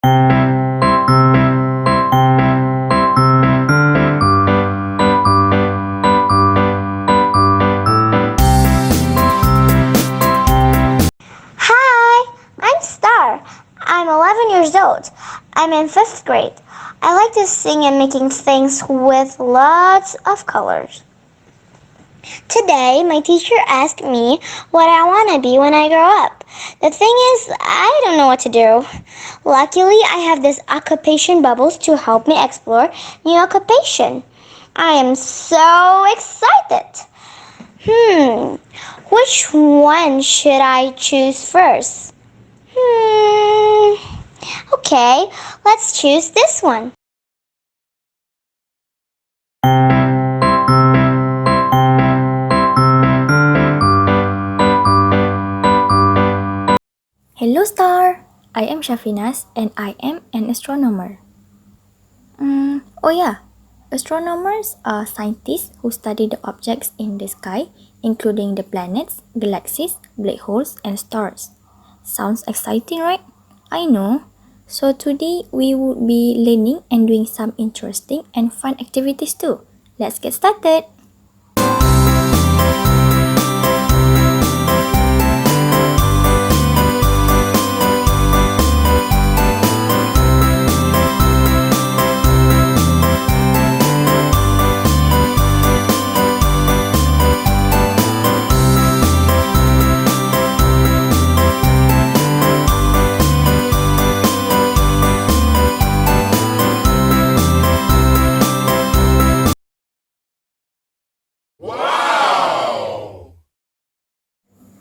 Hi, I'm Star. I'm 11 years old. I'm in 5th grade. I like to sing and making things with lots of colors. Today, my teacher asked me what I want to be when I grow up. The thing is, I don't know what to do. Luckily, I have this occupation bubbles to help me explore new occupation. I am so excited. Which one should I choose first? Okay, let's choose this one. Hello Star! I am Shafinas and I am an astronomer. Oh yeah, astronomers are scientists who study the objects in the sky, including the planets, galaxies, black holes, and stars. Sounds exciting, right? I know. So today we would be learning and doing some interesting and fun activities too. Let's get started!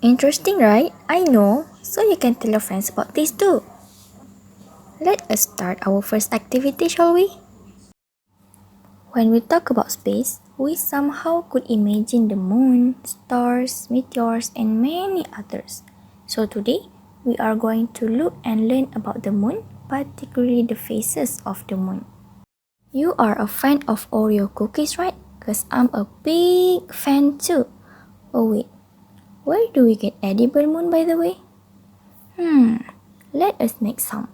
Interesting, right? I know. So you can tell your friends about this too. Let us start our first activity, shall we? When we talk about space, we somehow could imagine the moon, stars, meteors, and many others. So today, we are going to look and learn about the moon, particularly the phases of the moon. You are a fan of Oreo cookies, right? Because I'm a big fan too. Oh wait, where do we get edible moon by the way? Let us make some.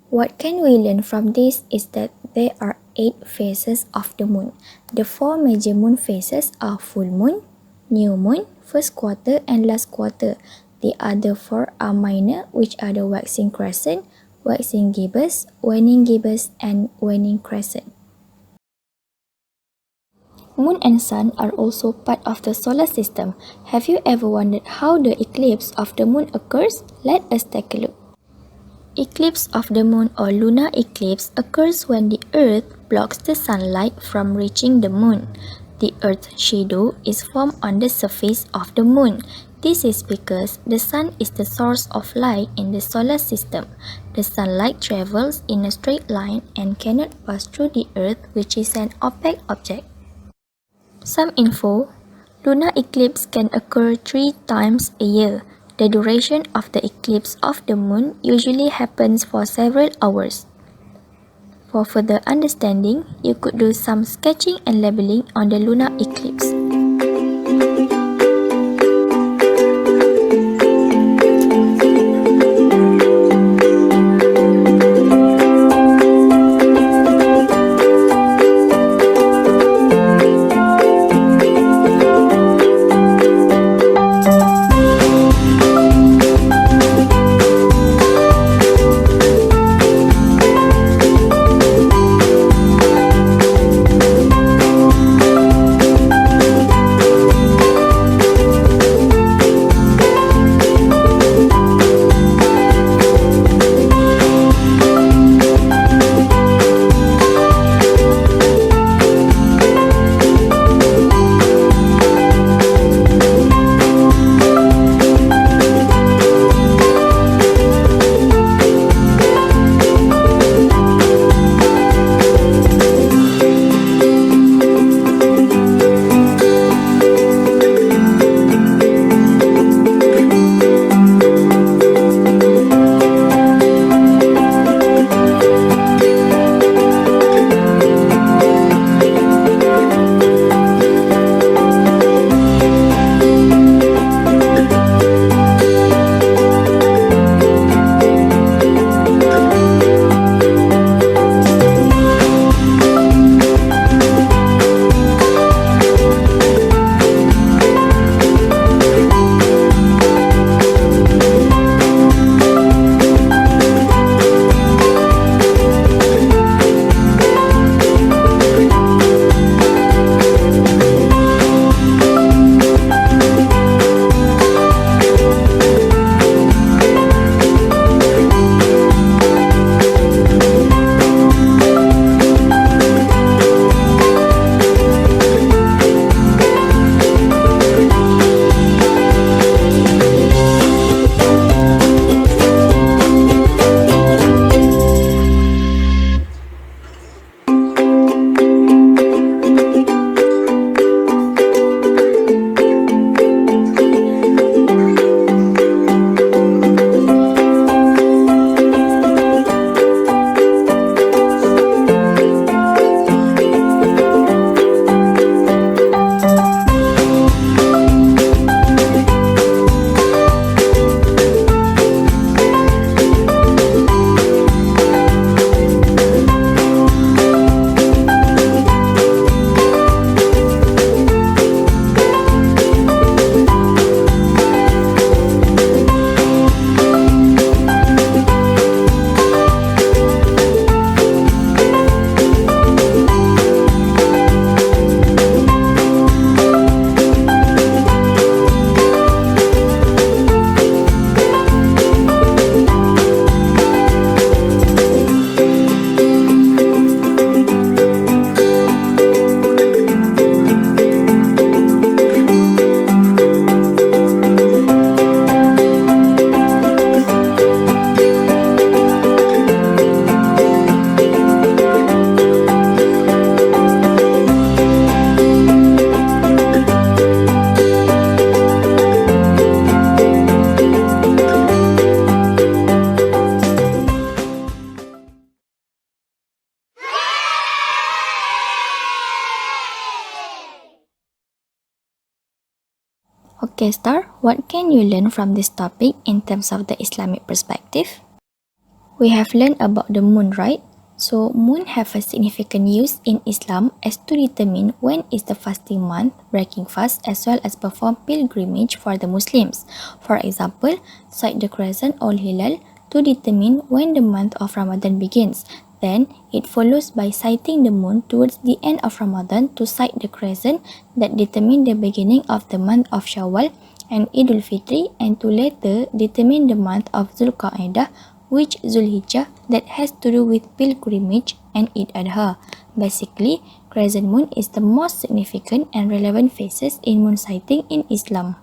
What can we learn from this is that there are 8 phases of the moon. The 4 major moon phases are full moon, new moon, first quarter and last quarter. The other 4 are minor, which are the waxing crescent, waxing gibbous, waning gibbous and waning crescent. Moon and sun are also part of the solar system. Have you ever wondered how the eclipse of the moon occurs? Let us take a look. Eclipse of the moon or lunar eclipse occurs when the earth blocks the sunlight from reaching the moon. The earth's shadow is formed on the surface of the moon. This is because the sun is the source of light in the solar system. The sunlight travels in a straight line and cannot pass through the earth, which is an opaque object. Some info. Lunar eclipse can occur 3 times a year. The duration of the eclipse of the moon usually happens for several hours. For further understanding, you could do some sketching and labeling on the lunar eclipse. Okay, Star, what can you learn from this topic in terms of the Islamic perspective? We have learned about the moon, right? So moon have a significant use in Islam as to determine when is the fasting month, breaking fast, as well as perform pilgrimage for the Muslims. For example, sight the crescent or hilal to determine when the month of Ramadan begins. Then it follows by sighting the moon towards the end of Ramadan to sight the crescent that determine the beginning of the month of Shawwal and Idul Fitri, and to later determine the month of Zulqa'dah, which Zulhijjah, that has to do with pilgrimage and Eid Adha. Basically, crescent moon is the most significant and relevant phases in moon sighting in Islam.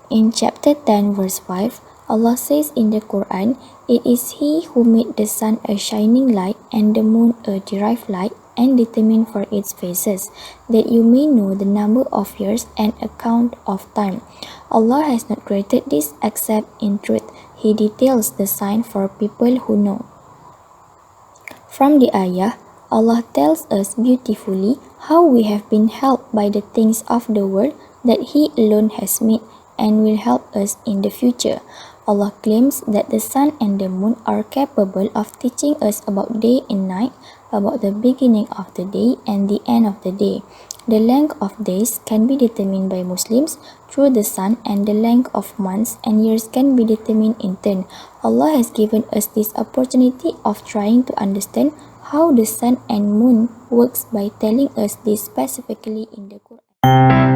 In chapter 10 verse 5, Allah says in the Quran, "It is He who made the sun a shining light and the moon a derived light and determined for its phases, that you may know the number of years and account of time. Allah has not created this except in truth. He details the sign for people who know." From the ayah, Allah tells us beautifully how we have been helped by the things of the world that He alone has made and will help us in the future. Allah claims that the sun and the moon are capable of teaching us about day and night, about the beginning of the day and the end of the day. The length of days can be determined by Muslims through the sun, and the length of months and years can be determined in turn. Allah has given us this opportunity of trying to understand how the sun and moon works by telling us this specifically in the Quran.